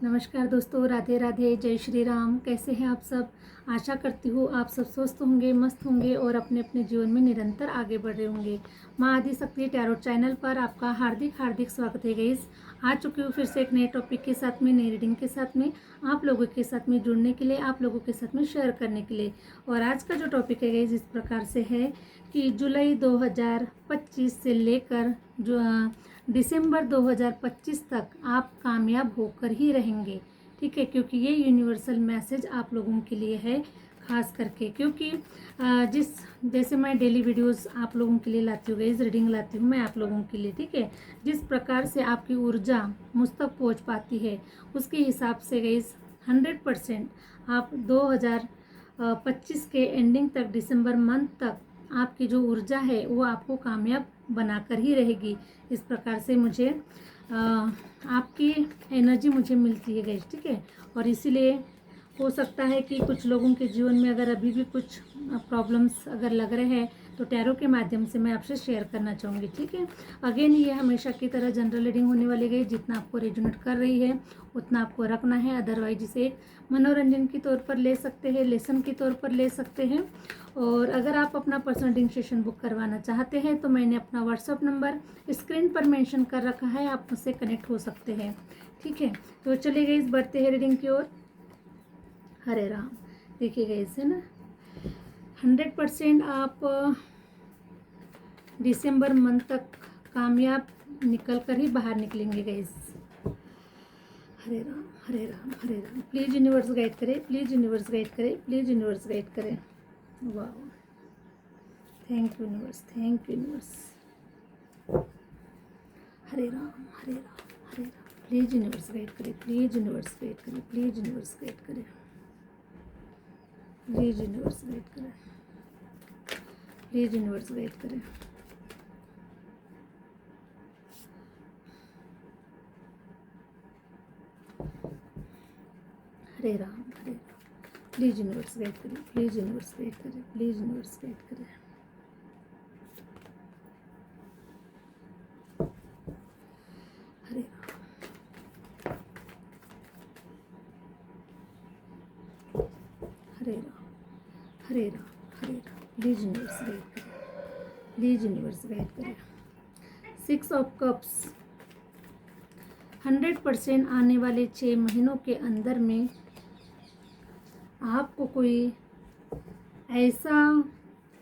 नमस्कार दोस्तों, राधे राधे, जय श्री राम। कैसे हैं आप सब? आशा करती हूँ आप सब स्वस्थ होंगे, मस्त होंगे और अपने अपने जीवन में निरंतर आगे बढ़ रहे होंगे। माँ आदि शक्ति टैरोट चैनल पर आपका हार्दिक हार्दिक स्वागत है गाइस। आ चुकी हूँ फिर से एक नए टॉपिक के साथ में, नई रीडिंग के साथ में, आप लोगों के साथ में जुड़ने के लिए, आप लोगों के साथ में शेयर करने के लिए। और आज का जो टॉपिक है गाइस इस प्रकार से है कि जुलाई 2025 से लेकर जो दिसंबर 2025 तक आप कामयाब होकर ही रहेंगे। ठीक है, क्योंकि ये यूनिवर्सल मैसेज आप लोगों के लिए है, खास करके क्योंकि जैसे मैं डेली वीडियोस आप लोगों के लिए लाती हूँ, गाइस रीडिंग लाती हूँ मैं आप लोगों के लिए। ठीक है, जिस प्रकार से आपकी ऊर्जा मुझ तक पहुँच पाती है उसके हिसाब से गाइस 100% आप 2025 के एंडिंग तक, दिसंबर मंथ तक आपकी जो ऊर्जा है वो आपको कामयाब बनाकर ही रहेगी। इस प्रकार से मुझे आपकी एनर्जी मुझे मिलती है गाइस। ठीक है, और इसीलिए हो सकता है कि कुछ लोगों के जीवन में अगर अभी भी कुछ प्रॉब्लम्स अगर लग रहे हैं तो टैरो के माध्यम से मैं आपसे शेयर करना चाहूँगी। ठीक है, अगेन ये हमेशा की तरह जनरल रीडिंग होने वाली गई, जितना आपको रेजोनेट कर रही है उतना आपको रखना है, अदरवाइज इसे मनोरंजन के तौर पर ले सकते हैं, लेसन के तौर पर ले सकते हैं। और अगर आप अपना पर्सनल रीडिंग सेशन बुक करवाना चाहते हैं तो मैंने अपना व्हाट्सअप नंबर स्क्रीन पर मेंशन कर रखा है, आप मुझसे कनेक्ट हो सकते हैं। ठीक है, तो चले गए इस बढ़ते हैं रीडिंग की ओर। हरे राम। देखिए गए है ना, 100% आप दिसंबर मंथ तक कामयाब निकल कर ही बाहर निकलेंगे guys. Hare Ram Hare Ram Hare Ram. Please universe guide करें, प्लीज़ यूनिवर्स गाइड करें, प्लीज़ यूनिवर्स गाइड करें। वाह, thank you universe, thank you universe. Hare Ram Hare Ram Hare Ram. Please universe guide करें, प्लीज़ यूनिवर्स गाइड करें, प्लीज़ यूनिवर्स गाइड करें, please universe guide करें, please universe guide करें। हरे राम हरे Ram. Please universe guide करें, please universe guide करें, please universe guide करें। हरे राम हरे राम हरे राम हरे Ram. Please universe guide करें, please universe guide करें। 6 ऑफ कप्स। 100% आने वाले 6 महीनों के अंदर में आपको कोई ऐसा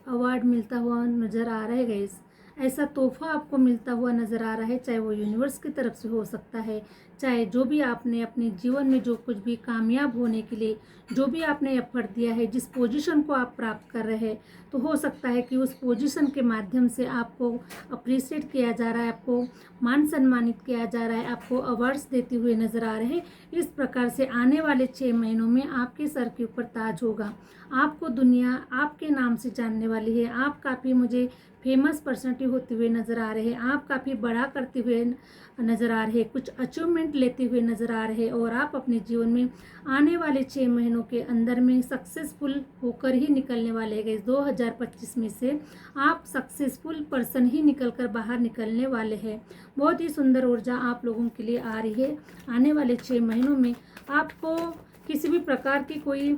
अवार्ड मिलता हुआ नज़र आ रहा है गाइस, ऐसा तोहफा आपको मिलता हुआ नज़र आ रहा है, चाहे वो यूनिवर्स की तरफ से हो सकता है, चाहे जो भी आपने अपने जीवन में जो कुछ भी कामयाब होने के लिए जो भी आपने एफर्ट दिया है, जिस पोजीशन को आप प्राप्त कर रहे हैं, तो हो सकता है कि उस पोजीशन के माध्यम से आपको अप्रिशिएट किया जा रहा है, आपको मान सम्मानित किया जा रहा है, आपको अवार्ड्स देते हुए नज़र आ रहे हैं। इस प्रकार से आने वाले 6 महीनों में आपके सर के ऊपर ताज होगा, आपको दुनिया आपके नाम से जानने वाली है, आप काफ़ी मुझे फेमस पर्सनालिटी होते हुए नज़र आ रहे हैं, आप काफ़ी बड़ा करते हुए नज़र आ रहे हैं, कुछ अचीवमेंट लेते हुए नज़र आ रहे हैं, और आप अपने जीवन में आने वाले 6 महीनों के अंदर में सक्सेसफुल होकर ही निकलने वाले हैं। 2025 में से आप सक्सेसफुल पर्सन ही निकल कर बाहर निकलने वाले हैं। बहुत ही सुंदर ऊर्जा आप लोगों के लिए आ रही है। आने वाले 6 महीनों में आपको किसी भी प्रकार की कोई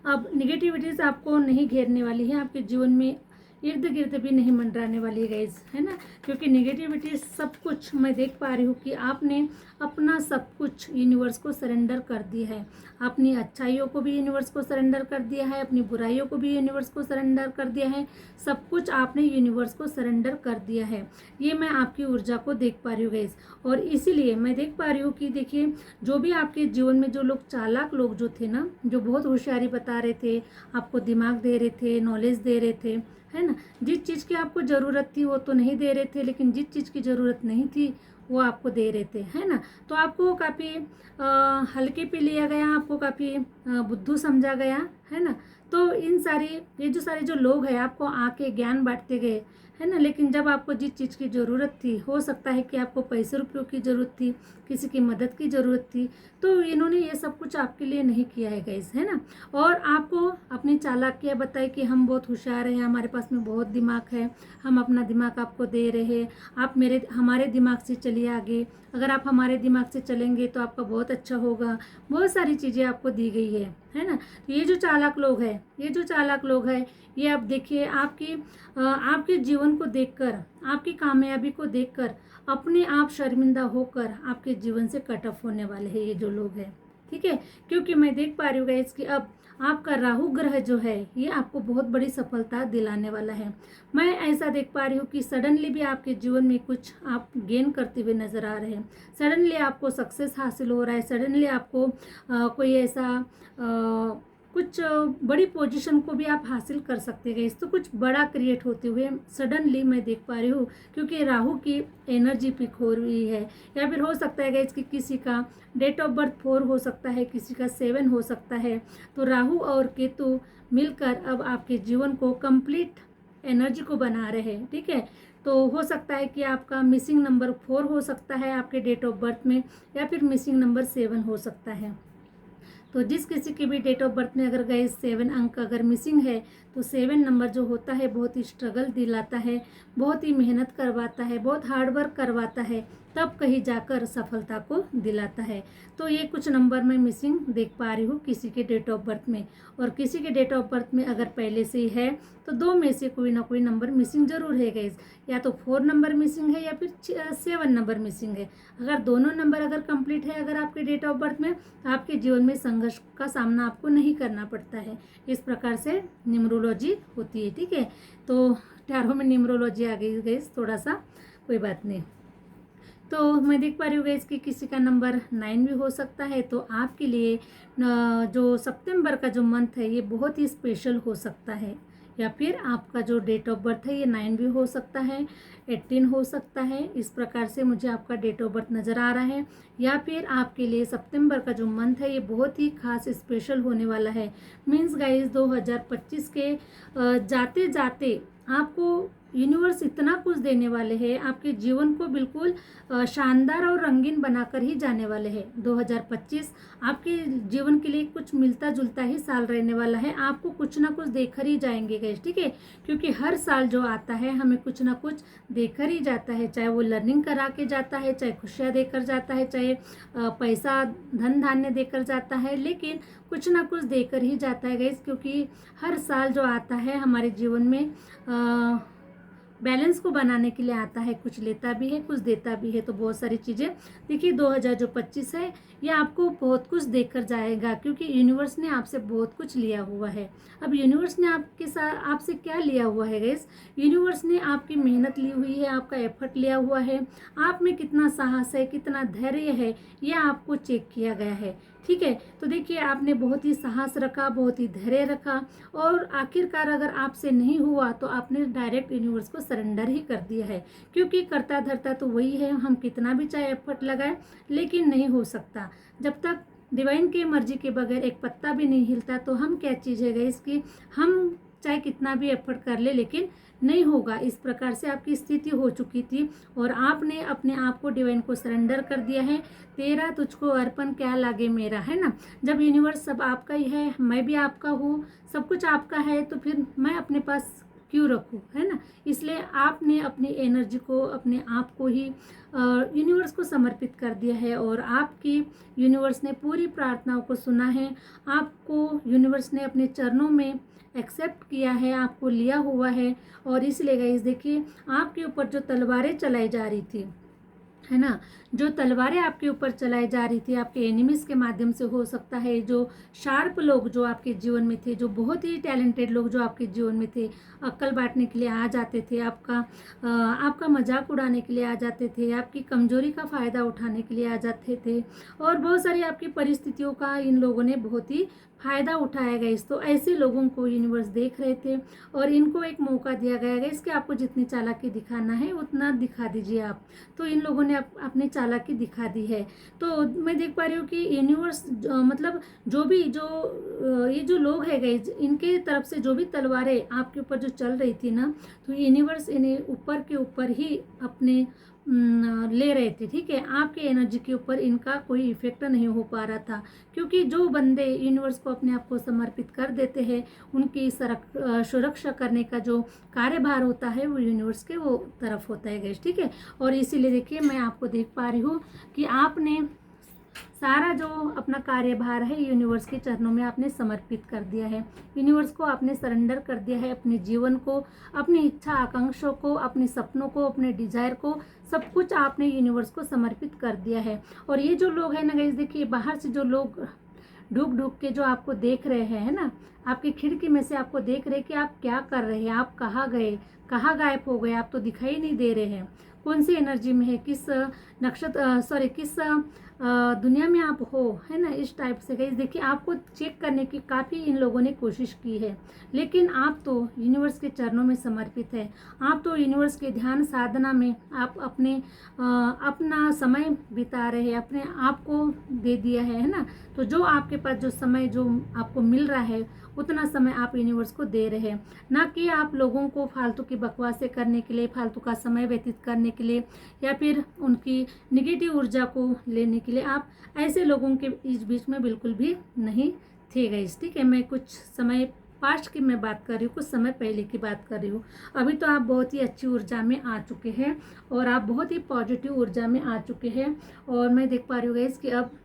अब निगेटिविटीज़ आपको नहीं घेरने वाली है, आपके जीवन में इर्द गिर्द भी नहीं मंडराने वाली है गाइज, है ना। क्योंकि निगेटिविटी सब कुछ मैं देख पा रही हूँ कि आपने अपना सब कुछ यूनिवर्स को सरेंडर कर दिया है, अपनी अच्छाइयों को भी यूनिवर्स को सरेंडर कर दिया है, अपनी बुराइयों को भी यूनिवर्स को सरेंडर कर दिया है, सब कुछ आपने यूनिवर्स को सरेंडर कर दिया है। ये मैं आपकी ऊर्जा को देख पा रही हूँ गाइज, और इसीलिए मैं देख पा रही हूँ कि देखिए, जो भी आपके जीवन में जो लोग चालाक लोग जो थे ना, जो बहुत होशियारी बता रहे थे, आपको दिमाग दे रहे थे, नॉलेज दे रहे थे, है ना, जिस चीज़ की आपको ज़रूरत थी वो तो नहीं दे रहे थे, लेकिन जिस चीज़ की ज़रूरत नहीं थी वो आपको दे रहे थे, है ना। तो आपको काफ़ी हल्के पे लिया गया, आपको काफ़ी बुद्धू समझा गया, है ना। तो ये जो सारे जो लोग हैं आपको आके ज्ञान बांटते गए, है ना। लेकिन जब आपको जिस चीज़ की ज़रूरत थी, हो सकता है कि आपको पैसे रुपयों की ज़रूरत थी, किसी की मदद की ज़रूरत थी, तो इन्होंने ये सब कुछ आपके लिए नहीं किया है गाइस, है ना। और आपको अपनी चालाकियाँ बताई कि हम बहुत होशियार हैं, हमारे पास में बहुत दिमाग है, हम अपना दिमाग आपको दे रहे हैं, आप हमारे दिमाग से चलिए आगे, अगर आप हमारे दिमाग से चलेंगे तो आपका बहुत अच्छा होगा। बहुत सारी चीज़ें आपको दी गई है ना। तो ये जो चालाक लोग हैं, ये आप देखिए आपके जीवन को देखकर, आपकी कामयाबी को देखकर अपने आप शर्मिंदा होकर आपके जीवन से कट ऑफ होने वाले हैं ये जो लोग हैं, ठीक है। क्योंकि मैं देख पा रही हूँ गाइस कि अब आपका राहु ग्रह जो है ये आपको बहुत बड़ी सफलता दिलाने वाला है। मैं ऐसा देख पा रही हूँ कि सडनली भी आपके जीवन में कुछ आप गेन करते हुए नजर आ रहे हैं, सडनली आपको सक्सेस हासिल हो रहा है, सडनली आपको कोई ऐसा कुछ बड़ी पोजीशन को भी आप हासिल कर सकते हैं। तो कुछ बड़ा क्रिएट होते हुए सडनली मैं देख पा रही हूँ, क्योंकि राहु की एनर्जी पिक हो रही है। या फिर हो सकता है कि किसी का डेट ऑफ बर्थ 4 हो सकता है, किसी का 7 हो सकता है। तो राहु और केतु मिलकर अब आपके जीवन को कंप्लीट एनर्जी को बना रहे हैं, ठीक है। तो हो सकता है कि आपका मिसिंग नंबर 4 हो सकता है आपके डेट ऑफ बर्थ में, या फिर मिसिंग नंबर 7 हो सकता है। तो जिस किसी की भी डेट ऑफ बर्थ में अगर गए 7 अंक अगर मिसिंग है, तो 7 नंबर जो होता है बहुत ही स्ट्रगल दिलाता है, बहुत ही मेहनत करवाता है, बहुत हार्ड वर्क करवाता है, तब कहीं जाकर सफलता को दिलाता है। तो ये कुछ नंबर मैं मिसिंग देख पा रही हूँ किसी के डेट ऑफ बर्थ में। और किसी के डेट ऑफ बर्थ में अगर पहले से ही है तो 2 में से कोई ना कोई नंबर मिसिंग जरूर है गाइस, या तो 4 नंबर मिसिंग है या फिर 7 नंबर मिसिंग है। अगर दोनों नंबर अगर कंप्लीट है अगर आपके डेट ऑफ बर्थ में, तो आपके जीवन में संघर्ष का सामना आपको नहीं करना पड़ता है। इस प्रकार से न्यूमरोलॉजी होती है, ठीक है। तो टैरो में न्यूमरोलॉजी आ गई गाइस, थोड़ा सा कोई बात नहीं। तो मैं देख पा रही हूँ गाइस कि किसी का नंबर 9 भी हो सकता है। तो आपके लिए जो सितंबर का जो मंथ है ये बहुत ही स्पेशल हो सकता है। या फिर आपका जो डेट ऑफ बर्थ है ये 9 भी हो सकता है, 18 हो सकता है। इस प्रकार से मुझे आपका डेट ऑफ बर्थ नज़र आ रहा है। या फिर आपके लिए सितंबर का जो मंथ है ये बहुत ही खास स्पेशल होने वाला है। मीन्स गाइस 2025 के जाते जाते आपको यूनिवर्स इतना कुछ देने वाले हैं, आपके जीवन को बिल्कुल शानदार और रंगीन बनाकर ही जाने वाले हैं। 2025 आपके जीवन के लिए कुछ मिलता जुलता ही साल रहने वाला है। आपको कुछ ना कुछ देकर ही जाएंगे गाइस, ठीक है। क्योंकि हर साल जो आता है हमें कुछ ना कुछ देकर ही जाता है, चाहे वो लर्निंग करा के जाता है, चाहे खुशियाँ देकर जाता है, चाहे पैसा धन धान्य देकर जाता है, लेकिन कुछ ना कुछ देकर ही जाता है गाइस। क्योंकि हर साल जो आता है हमारे जीवन में बैलेंस को बनाने के लिए आता है, कुछ लेता भी है कुछ देता भी है। तो बहुत सारी चीज़ें देखिए 2025 है ये आपको बहुत कुछ देकर जाएगा, क्योंकि यूनिवर्स ने आपसे बहुत कुछ लिया हुआ है। अब यूनिवर्स ने आपसे क्या लिया हुआ है गाइस, यूनिवर्स ने आपकी मेहनत ली हुई है, आपका एफर्ट लिया हुआ है, आप में कितना साहस है, कितना धैर्य है, ये आपको चेक किया गया है, ठीक है। तो देखिए आपने बहुत ही साहस रखा, बहुत ही धैर्य रखा, और आखिरकार अगर आपसे नहीं हुआ तो आपने डायरेक्ट यूनिवर्स को सरेंडर ही कर दिया है। क्योंकि करता धरता तो वही है, हम कितना भी चाहे एफर्ट लगाए लेकिन नहीं हो सकता। जब तक डिवाइन की मर्जी के बगैर एक पत्ता भी नहीं हिलता तो हम क्या चीज़ है गाइस कि हम चाहे कितना भी एफर्ट कर ले लेकिन नहीं होगा। इस प्रकार से आपकी स्थिति हो चुकी थी और आपने अपने आप को डिवाइन को सरेंडर कर दिया है। तेरा तुझको अर्पण क्या लागे मेरा, है ना। जब यूनिवर्स सब आपका ही है, मैं भी आपका हूँ, सब कुछ आपका है, तो फिर मैं अपने पास क्यों रखूँ, है ना। इसलिए आपने अपनी एनर्जी को, अपने आप को ही यूनिवर्स को समर्पित कर दिया है, और आपकी यूनिवर्स ने पूरी प्रार्थनाओं को सुना है। आपको यूनिवर्स ने अपने चरणों में एक्सेप्ट किया है, आपको लिया हुआ है। और इसलिए गाइस देखिए आपके ऊपर जो तलवारें चलाई जा रही थी, है ना, जो तलवारें आपके ऊपर चलाई जा रही थी आपके एनिमीज के माध्यम से हो सकता है, जो शार्प लोग जो आपके जीवन में थे, जो बहुत ही टैलेंटेड लोग जो आपके जीवन में थे, अक्ल बांटने के लिए आ जाते थे, आपका मजाक उड़ाने के लिए आ जाते थे, आपकी कमजोरी का फ़ायदा उठाने के लिए आ जाते थे, और बहुत सारी आपकी परिस्थितियों का इन लोगों ने बहुत ही फ़ायदा उठाया गया। तो ऐसे लोगों को यूनिवर्स देख रहे थे और इनको एक मौका दिया गया है कि आपको जितनी चालाकी दिखाना है उतना दिखा दीजिए आप। तो इन लोगों ने अपनी चालाकी दिखा दी है। तो मैं देख पा रही हूँ कि यूनिवर्स मतलब ये जो लोग है गए, इनके तरफ से जो भी तलवारें आपके ऊपर जो चल रही थी ना, तो यूनिवर्स इन्हें ऊपर के ऊपर ही अपने ले रहे थे। ठीक है, आपके एनर्जी के ऊपर इनका कोई इफेक्ट नहीं हो पा रहा था, क्योंकि जो बंदे यूनिवर्स को अपने आप को समर्पित कर देते हैं, उनकी सुरक्षा करने का जो कार्यभार होता है वो यूनिवर्स के वो तरफ होता है गाइस। ठीक है, और इसीलिए देखिए मैं आपको देख पा रही हूँ कि आपने सारा जो अपना कार्यभार है यूनिवर्स के चरणों में आपने समर्पित कर दिया है। यूनिवर्स को आपने सरेंडर कर दिया है, अपने जीवन को, अपनी इच्छा आकांक्षाओं को, अपने सपनों को, अपने डिजायर को, सब कुछ आपने यूनिवर्स को समर्पित कर दिया है। और ये जो लोग हैं ना गाइस, देखिए बाहर से जो लोग ढूक ढूक के जो आपको देख रहे हैं, है ना, आपकी खिड़की में से आपको देख रहे हैं कि आप क्या कर रहे हैं, आप कहाँ गए, कहाँ गायब हो गए, आप तो दिखाई नहीं दे रहे हैं, कौन सी एनर्जी में है, किस किस दुनिया में आप हो, है ना, इस टाइप से गाइस। देखिए आपको चेक करने की काफ़ी इन लोगों ने कोशिश की है, लेकिन आप तो यूनिवर्स के चरणों में समर्पित है। आप तो यूनिवर्स के ध्यान साधना में आप अपना समय बिता रहे हैं, अपने आप को दे दिया है ना। तो जो आपके पास जो समय जो आपको मिल रहा है, उतना समय आप यूनिवर्स को दे रहे हैं, ना कि आप लोगों को फालतू की बकवासें करने के लिए, फालतू का समय व्यतीत करने के लिए, या फिर उनकी निगेटिव ऊर्जा को लेने के लिए आप ऐसे लोगों के बीच में बिल्कुल भी नहीं थे गाइस। ठीक है, मैं कुछ समय पास्ट की मैं बात कर रही हूँ, कुछ समय पहले की बात कर रही हूँ। अभी तो आप बहुत ही अच्छी ऊर्जा में आ चुके हैं और आप बहुत ही पॉजिटिव ऊर्जा में आ चुके हैं। और मैं देख पा रही हूँ गाइस कि अब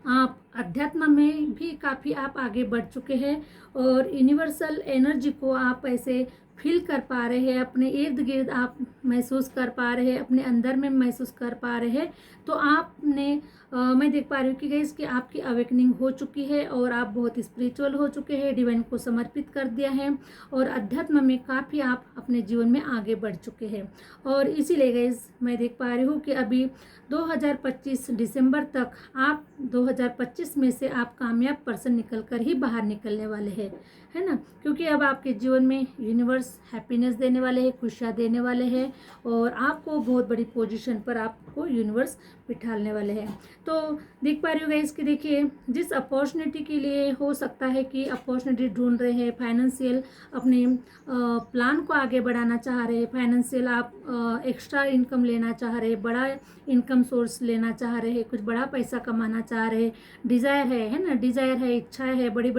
आप अध्यात्म में भी काफ़ी आप आगे बढ़ चुके हैं और यूनिवर्सल एनर्जी को आप ऐसे फील कर पा रहे हैं, अपने इर्द गिर्द आप महसूस कर पा रहे हैं, अपने अंदर में महसूस कर पा रहे हैं। तो आपने मैं देख पा रही हूँ कि गाइस कि आपकी अवेकनिंग हो चुकी है और आप बहुत स्पिरिचुअल हो चुके हैं, डिवाइन को समर्पित कर दिया है और अध्यात्म में काफ़ी आप अपने जीवन में आगे बढ़ चुके हैं। और इसीलिए गाइस मैं देख पा रही हूँ कि अभी 2025 दिसंबर तक आप 2025 में से आप कामयाब पर्सन निकल कर ही बाहर निकलने वाले हैं, है ना, क्योंकि अब आपके जीवन में यूनिवर्स हैप्पीनेस देने वाले हैं, खुशियाँ देने वाले हैं और आपको बहुत बड़ी पोजीशन पर आपको यूनिवर्स बिठाने वाले हैं। तो देख पा रही हूँ गाइस कि देखिए जिस अपॉर्चुनिटी के लिए हो सकता है कि अपॉर्चुनिटी ढूंढ रहे हैं, फाइनेंशियल अपने प्लान को आगे बढ़ाना चाह रहे हैं, फाइनेंशियल आप एक्स्ट्रा इनकम लेना चाह रहे हैं, बड़ा इनकम सोर्स लेना चाह रहे हैं, कुछ बड़ा पैसा कमाना चाह रहे हैं, डिज़ायर है ना, डिज़ायर है, इच्छाएं है, बड़ी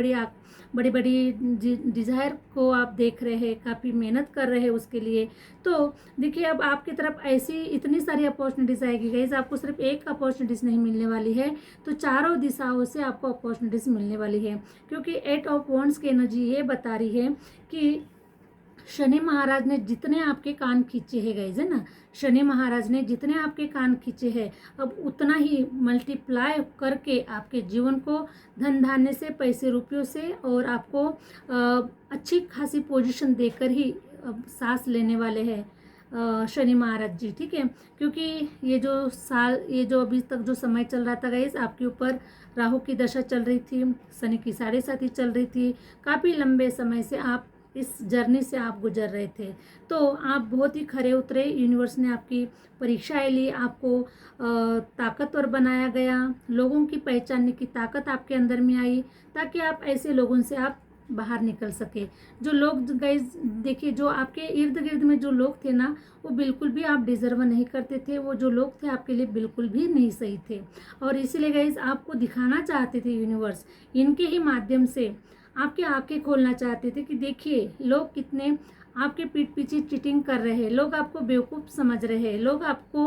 बड़ी डिज़ायर को आप देख रहे हैं, काफ़ी मेहनत कर रहे हैं उसके लिए। तो देखिए अब आपकी तरफ ऐसी इतनी सारी अपॉर्चुनिटीज़ आएगी गाइस, आपको सिर्फ एक अपॉर्चुनिटीज़ नहीं मिलने वाली है, तो चारों दिशाओं से आपको अपॉर्चुनिटीज़ मिलने वाली है, क्योंकि 8 ऑफ वॉन्ड्स की एनर्जी ये बता रही है कि शनि महाराज ने जितने आपके कान खींचे हैं गाइस, है ना, शनि महाराज ने जितने आपके कान खींचे हैं, अब उतना ही मल्टीप्लाई करके आपके जीवन को धन धान्य से, पैसे रुपयों से और आपको अच्छी खासी पोजीशन देकर ही अब सांस लेने वाले हैं शनि महाराज जी। ठीक है, क्योंकि ये जो अभी तक जो समय चल रहा था गाइस, आपके ऊपर राहु की दशा चल रही थी, शनि की 7.5 चल रही थी, काफ़ी लंबे समय से आप इस जर्नी से आप गुजर रहे थे। तो आप बहुत ही खरे उतरे, यूनिवर्स ने आपकी परीक्षाएं ली, आपको ताकतवर बनाया गया, लोगों की पहचानने की ताकत आपके अंदर में आई, ताकि आप ऐसे लोगों से आप बाहर निकल सके। जो लोग गाइस देखिए, जो आपके इर्द गिर्द में जो लोग थे ना, वो बिल्कुल भी आप डिजर्व नहीं करते थे, वो जो लोग थे आपके लिए बिल्कुल भी नहीं सही थे। और इसीलिए गाइस आपको दिखाना चाहते थे यूनिवर्स, इनके ही माध्यम से आपकी आंखें खोलना चाहते थे कि देखिए लोग कितने आपके पीठ पीछे चीटिंग कर रहे हैं, लोग आपको बेवकूफ़ समझ रहे हैं, लोग आपको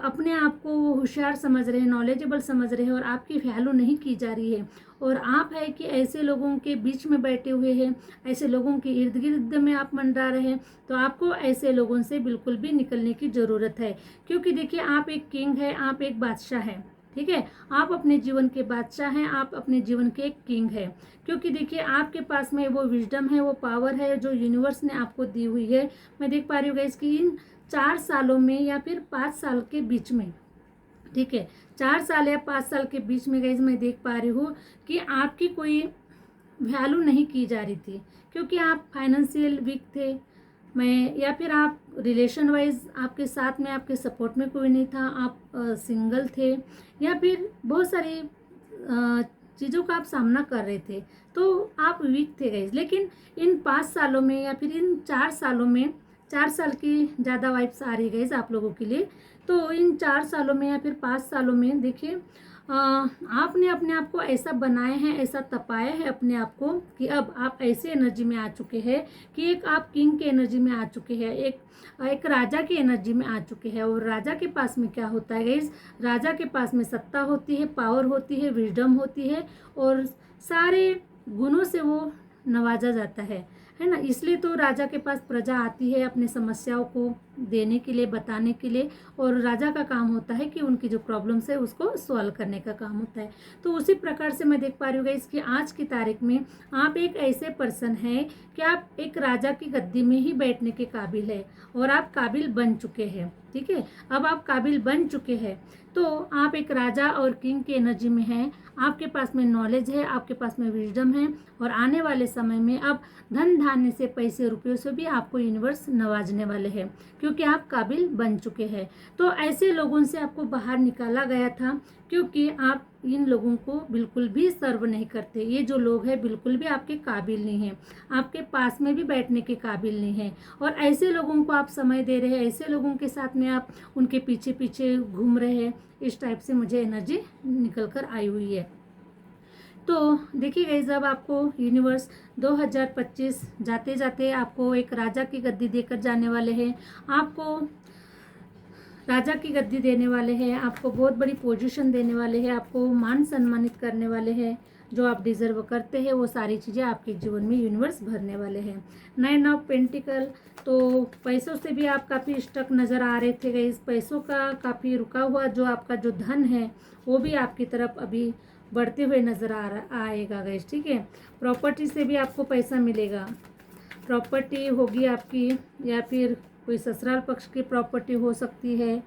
अपने आप को होशियार समझ रहे हैं, नॉलेजेबल समझ रहे हैं और आपकी वैल्यू नहीं की जा रही है। और आप है कि ऐसे लोगों के बीच में बैठे हुए हैं, ऐसे लोगों के इर्द गिर्द में आप मंडरा रहे हैं, तो आपको ऐसे लोगों से बिल्कुल भी निकलने की ज़रूरत है। क्योंकि देखिए आप एक किंग है, आप एक बादशाह हैं, ठीक है, आप अपने जीवन के बादशाह हैं, आप अपने जीवन के एक किंग हैं। क्योंकि देखिए आपके पास में वो विजडम है, वो पावर है जो यूनिवर्स ने आपको दी हुई है। मैं देख पा रही हूँ गाइस कि इन 4 सालों में या फिर 5 साल के बीच में, ठीक है, 4 साल या 5 साल के बीच में गाइस मैं देख पा रही हूँ कि आपकी कोई वैल्यू नहीं की जा रही थी, क्योंकि आप फाइनेंशियल वीक थे, मैं, या फिर आप रिलेशन वाइज आपके साथ में आपके सपोर्ट में कोई नहीं था, आप सिंगल थे, या फिर बहुत सारी चीज़ों का आप सामना कर रहे थे, तो आप वीक थे गाइस। लेकिन इन 5 सालों में या फिर इन 4 सालों में, 4 साल की ज़्यादा वाइब्स आ रही गाइस आप लोगों के लिए। तो इन 4 सालों में या फिर 5 सालों में देखिए, आपने अपने आप को ऐसा बनाया है, ऐसा तपाया है अपने आप को कि अब आप ऐसे एनर्जी में आ चुके हैं कि एक आप किंग के एनर्जी में आ चुके हैं, एक राजा की एनर्जी में आ चुके हैं। और राजा के पास में क्या होता है गाइस, राजा के पास में सत्ता होती है, पावर होती है, विजडम होती है, और सारे गुणों से वो नवाजा जाता है ना। इसलिए तो राजा के पास प्रजा आती है अपनी समस्याओं को देने के लिए, बताने के लिए, और राजा का काम होता है कि उनकी जो प्रॉब्लम्स है उसको सॉल्व करने का काम होता है। तो उसी प्रकार से मैं देख पा रही हूँ गाइस कि आज की तारीख में आप एक ऐसे पर्सन हैं कि आप एक राजा की गद्दी में ही बैठने के काबिल है, और आप काबिल बन चुके हैं। ठीक है, अब आप काबिल बन चुके हैं, तो आप एक राजा और किंग की एनर्जी में हैं। आपके पास में नॉलेज है, आपके पास में विजडम है, और आने वाले समय में अब धन धान्य से, पैसे रुपयों से भी आपको यूनिवर्स नवाजने वाले हैं, क्योंकि आप काबिल बन चुके हैं। तो ऐसे लोगों से आपको बाहर निकाला गया था, क्योंकि आप इन लोगों को बिल्कुल भी सर्व नहीं करते। ये जो लोग हैं बिल्कुल भी आपके काबिल नहीं हैं, आपके पास में भी बैठने के काबिल नहीं हैं, और ऐसे लोगों को आप समय दे रहे हैं, ऐसे लोगों के साथ में आप उनके पीछे पीछे घूम रहे हैं। इस टाइप से मुझे एनर्जी निकल कर आई हुई है। तो देखिए गाइस, जब आपको यूनिवर्स 2025 जाते जाते आपको एक राजा की गद्दी देकर जाने वाले हैं, आपको राजा की गद्दी देने वाले हैं, आपको बहुत बड़ी पोजीशन देने वाले हैं, आपको मान सम्मानित करने वाले हैं, जो आप डिजर्व करते हैं वो सारी चीज़ें आपके जीवन में यूनिवर्स भरने वाले हैं। 9 ऑफ पेंटिकल, तो पैसों से भी आप काफ़ी स्टक नज़र आ रहे थे गाइस, पैसों का काफ़ी रुका हुआ जो आपका जो धन है वो भी आपकी तरफ अभी बढ़ते हुए नज़र आएगा गाइस। ठीक है, प्रॉपर्टी से भी आपको पैसा मिलेगा, प्रॉपर्टी होगी आपकी, या फिर कोई ससुराल पक्ष की प्रॉपर्टी हो सकती है,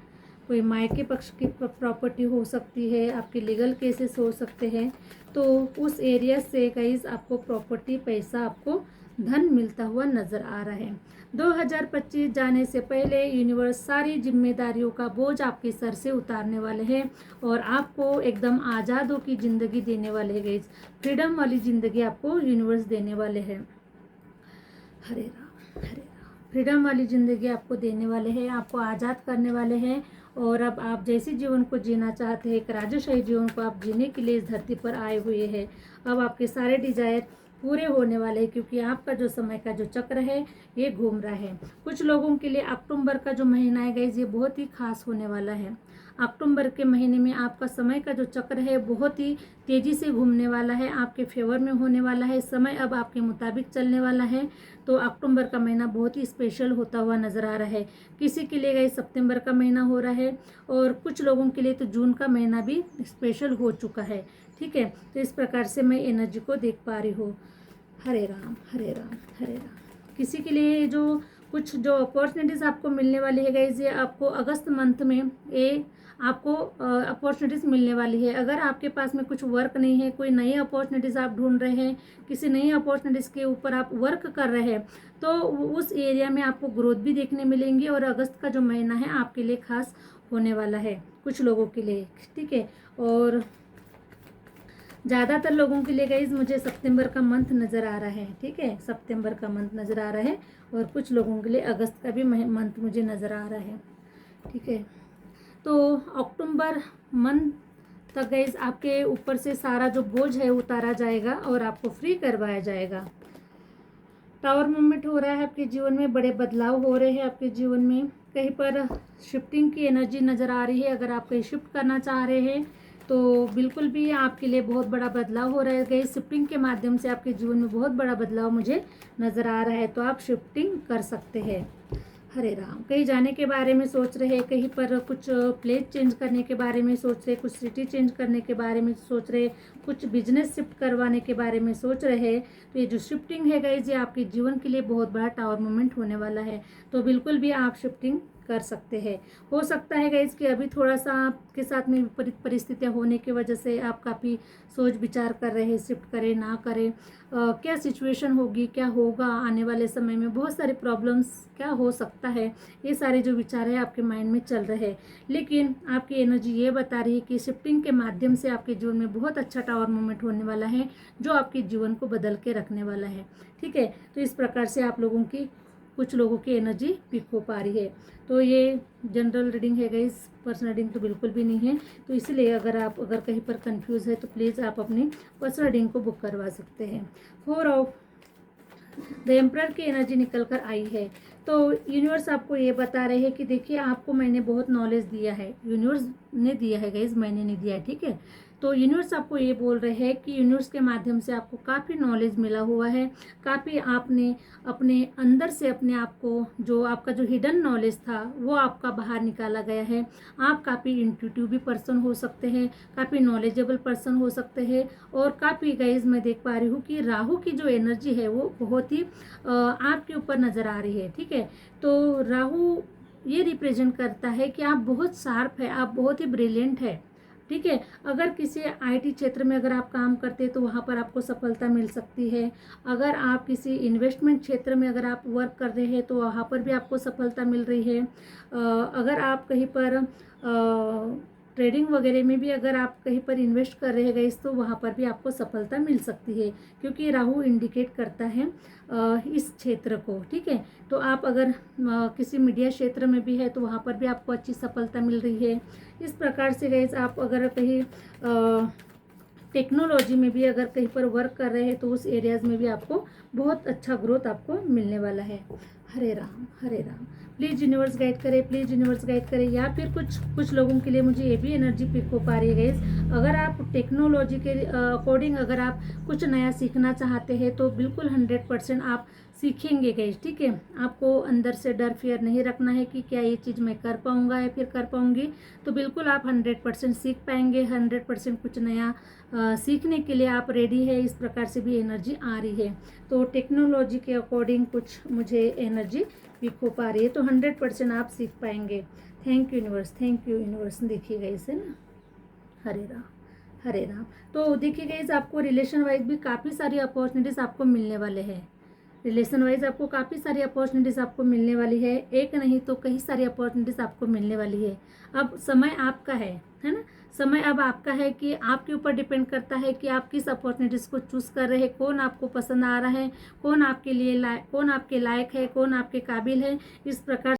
कोई मायके पक्ष की प्रॉपर्टी हो सकती है, आपके लीगल केसेस हो सकते हैं। तो उस एरिया से गाइस आपको प्रॉपर्टी, पैसा, आपको धन मिलता हुआ नज़र आ रहा है। 2025 जाने से पहले यूनिवर्स सारी जिम्मेदारियों का बोझ आपके सर से उतारने वाले हैं, और आपको एकदम आज़ादों की ज़िंदगी देने वाले हैं गाइस। फ्रीडम वाली ज़िंदगी आपको यूनिवर्स देने वाले हैं। हरे राम, हरे राम। फ्रीडम वाली ज़िंदगी आपको देने वाले हैं, आपको आज़ाद करने वाले हैं। और अब आप जैसे जीवन को जीना चाहते हैं, एक राजशाही जीवन को आप जीने के लिए इस धरती पर आए हुए हैं। अब आपके सारे डिजायर पूरे होने वाले हैं, क्योंकि आपका जो समय का जो चक्र है ये घूम रहा है। कुछ लोगों के लिए अक्टूबर का जो महीना है गाइस, ये बहुत ही खास होने वाला है। अक्टूबर के महीने में आपका समय का जो चक्र है बहुत ही तेज़ी से घूमने वाला है, आपके फेवर में होने वाला है, समय अब आपके मुताबिक चलने वाला है। तो अक्टूबर का महीना बहुत ही स्पेशल होता हुआ नज़र आ रहा है। किसी के लिए गाइस सितंबर का महीना हो रहा है, और कुछ लोगों के लिए तो जून का महीना भी स्पेशल हो चुका है। ठीक है, तो इस प्रकार से मैं एनर्जी को देख पा रही हूँ। हरे राम, हरे राम, हरे राम। किसी के लिए जो कुछ जो अपॉर्चुनिटीज़ आपको मिलने वाली है गाइस, ये आपको अगस्त मंथ में ये आपको अपॉर्चुनिटीज़ मिलने वाली है। अगर आपके पास में कुछ वर्क नहीं है, कोई नई अपॉर्चुनिटीज़ आप ढूंढ रहे हैं, किसी नई अपॉर्चुनिटीज़ के ऊपर आप वर्क कर रहे हैं, तो उस एरिया में आपको ग्रोथ भी देखने मिलेंगी। और अगस्त का जो महीना है आपके लिए खास होने वाला है कुछ लोगों के लिए। ठीक है, और ज़्यादातर लोगों के लिए गाइज मुझे सितंबर का मंथ नज़र आ रहा है। ठीक है, सितंबर का मंथ नज़र आ रहा है, और कुछ लोगों के लिए अगस्त का भी मंथ मुझे नज़र आ रहा है। ठीक है, तो अक्टूबर मंथ तक गाइज आपके ऊपर से सारा जो बोझ है उतारा जाएगा, और आपको फ्री करवाया जाएगा। टावर मूवमेंट हो रहा है आपके जीवन में, बड़े बदलाव हो रहे हैं आपके जीवन में। कहीं पर शिफ्टिंग की एनर्जी नज़र आ रही है। अगर आप कहीं शिफ्ट करना चाह रहे हैं तो बिल्कुल भी आपके लिए बहुत बड़ा बदलाव हो रहा है। कहीं शिफ्टिंग के माध्यम से आपके जीवन में बहुत बड़ा बदलाव मुझे नज़र आ रहा है, तो आप शिफ्टिंग कर सकते हैं। हरे राम। कहीं जाने के बारे में सोच रहे हैं, कहीं पर कुछ प्लेस चेंज करने के बारे में सोच रहे, कुछ सिटी चेंज करने के बारे में सोच रहे, कुछ बिजनेस शिफ्ट करवाने के बारे में सोच रहे हैं, तो ये जो शिफ्टिंग है गाइज, ये आपके जीवन के लिए बहुत बड़ा टावर मूवमेंट होने वाला है। तो बिल्कुल भी आप शिफ्टिंग कर सकते हैं। हो सकता है गाइस कि अभी थोड़ा सा आपके साथ में विपरीत परिस्थितियाँ होने की वजह से आप काफ़ी सोच विचार कर रहे हैं, शिफ्ट करें ना करें, क्या सिचुएशन होगी, क्या होगा आने वाले समय में, बहुत सारे प्रॉब्लम्स क्या हो सकता है, ये सारे जो विचार है आपके माइंड में चल रहे हैं। लेकिन आपकी एनर्जी ये बता रही है कि शिफ्टिंग के माध्यम से आपके जीवन में बहुत अच्छा टावर मूवमेंट होने वाला है, जो आपके जीवन को बदल के रखने वाला है। ठीक है, तो इस प्रकार से आप लोगों की, कुछ लोगों की एनर्जी पिक हो पा रही है। तो ये जनरल रीडिंग है गाइस, पर्सनल रीडिंग तो बिल्कुल भी नहीं है। तो इसलिए अगर कहीं पर कंफ्यूज है तो प्लीज़ आप अपनी पर्सनल रीडिंग को बुक करवा सकते हैं। 4 ऑफ द एम्परर की एनर्जी निकल कर आई है। तो यूनिवर्स आपको ये बता रहे हैं कि देखिए, आपको मैंने बहुत नॉलेज दिया है, यूनिवर्स ने दिया है गाइस, मैंने नहीं दिया है। ठीक है, तो यूनिवर्स आपको ये बोल रहे हैं कि यूनिवर्स के माध्यम से आपको काफ़ी नॉलेज मिला हुआ है, काफ़ी आपने अपने अंदर से अपने आप को, जो आपका जो हिडन नॉलेज था वो आपका बाहर निकाला गया है। आप काफ़ी इंट्यूटिव भी पर्सन हो सकते हैं, काफ़ी नॉलेजेबल पर्सन हो सकते हैं, और काफ़ी गाइज मैं देख पा रही हूँ कि राहु की जो एनर्जी है वो बहुत ही आपके ऊपर नज़र आ रही है। ठीक है, तो राहु ये रिप्रेजेंट करता है कि आप बहुत शार्प है, आप बहुत ही ब्रिलियंट है। ठीक है, अगर किसी आईटी क्षेत्र में अगर आप काम करते हैं तो वहाँ पर आपको सफलता मिल सकती है। अगर आप किसी इन्वेस्टमेंट क्षेत्र में अगर आप वर्क कर रहे हैं तो वहाँ पर भी आपको सफलता मिल रही है। अगर आप कहीं पर ट्रेडिंग वगैरह में भी अगर आप कहीं पर इन्वेस्ट कर रहे गए तो वहाँ पर भी आपको सफलता मिल सकती है, क्योंकि राहु इंडिकेट करता है इस क्षेत्र को। ठीक है, तो आप अगर किसी मीडिया क्षेत्र में भी है तो वहाँ पर भी आपको अच्छी सफलता मिल रही है। इस प्रकार से गाइस, आप अगर कहीं टेक्नोलॉजी में भी अगर कहीं पर वर्क कर रहे हैं तो उस एरियाज़ में भी आपको बहुत अच्छा ग्रोथ आपको मिलने वाला है। हरे राम हरे राम। प्लीज़ यूनिवर्स गाइड करें, प्लीज़ यूनिवर्स गाइड करें। या फिर कुछ लोगों के लिए मुझे ये भी एनर्जी पिक हो पा रही है गाइस, अगर आप टेक्नोलॉजी के अकॉर्डिंग अगर आप कुछ नया सीखना चाहते हैं तो बिल्कुल 100% आप सीखेंगे गाइस। ठीक है, आपको अंदर से डर फियर नहीं रखना है कि क्या ये चीज़ मैं कर पाऊँगा या फिर कर पाऊँगी, तो बिल्कुल आप 100% सीख पाएंगे। 100% कुछ नया सीखने के लिए आप रेडी है, इस प्रकार से भी एनर्जी आ रही है। तो टेक्नोलॉजी के अकॉर्डिंग कुछ मुझे एनर्जी पिक हो पा रही है, तो 100% आप सीख पाएंगे। Thank you universe, thank you universe. देखिएगा इसे ना, हरे राम हरे राम। तो देखिएगा इस आपको रिलेशन वाइज भी काफ़ी सारी अपॉर्चुनिटीज़ आपको मिलने वाले हैं। रिलेशन वाइज आपको काफ़ी सारी अपॉर्चुनिटीज़ आपको मिलने वाली है, एक नहीं तो कई सारी अपॉर्चुनिटीज़ आपको मिलने वाली है। अब समय आपका है ना, समय अब आपका है कि आपके ऊपर डिपेंड करता है कि आप किस अपॉर्चुनिटीज़ को चूज़ कर रहे हैं, कौन आपको पसंद आ रहा है, कौन आपके लिए कौन आपके लायक है, कौन आपके काबिल है। इस प्रकार